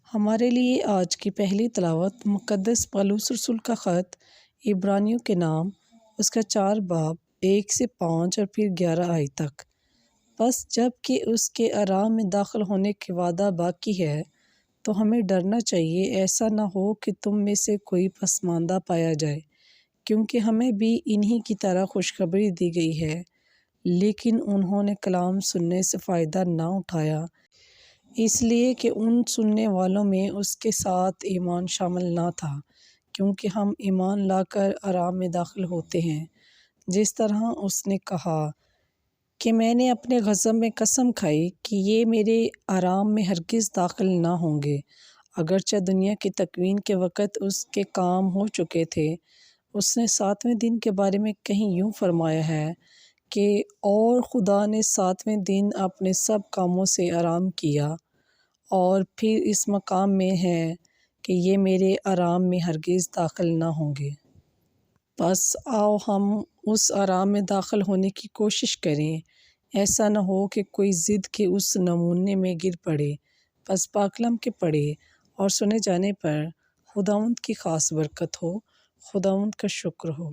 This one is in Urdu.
ہمارے لیے آج کی پہلی تلاوت مقدس پالوس رسول کا خط عبرانیوں کے نام، اس کا 4 باب 1 سے 5 اور پھر 11 آیت تک۔ بس جب کہ اس کے آرام میں داخل ہونے کے وعدہ باقی ہے تو ہمیں ڈرنا چاہیے، ایسا نہ ہو کہ تم میں سے کوئی پسماندہ پایا جائے، کیونکہ ہمیں بھی انہی کی طرح خوشخبری دی گئی ہے، لیکن انہوں نے کلام سننے سے فائدہ نہ اٹھایا، اس لیے کہ ان سننے والوں میں اس کے ساتھ ایمان شامل نہ تھا۔ کیونکہ ہم ایمان لا کر آرام میں داخل ہوتے ہیں، جس طرح اس نے کہا کہ میں نے اپنے غضب میں قسم کھائی کہ یہ میرے آرام میں ہرگز داخل نہ ہوں گے، اگرچہ دنیا کی تکوین کے وقت اس کے کام ہو چکے تھے۔ اس نے 7ویں دن کے بارے میں کہیں یوں فرمایا ہے کہ اور خدا نے 7ویں دن اپنے سب کاموں سے آرام کیا، اور پھر اس مقام میں ہے کہ یہ میرے آرام میں ہرگز داخل نہ ہوں گے۔ بس آؤ ہم اس آرام میں داخل ہونے کی کوشش کریں، ایسا نہ ہو کہ کوئی ضد کے اس نمونے میں گر پڑے۔ بس پاک کلام کے پڑھے اور سنے جانے پر خداوند کی خاص برکت ہو۔ خداوند کا شکر ہو۔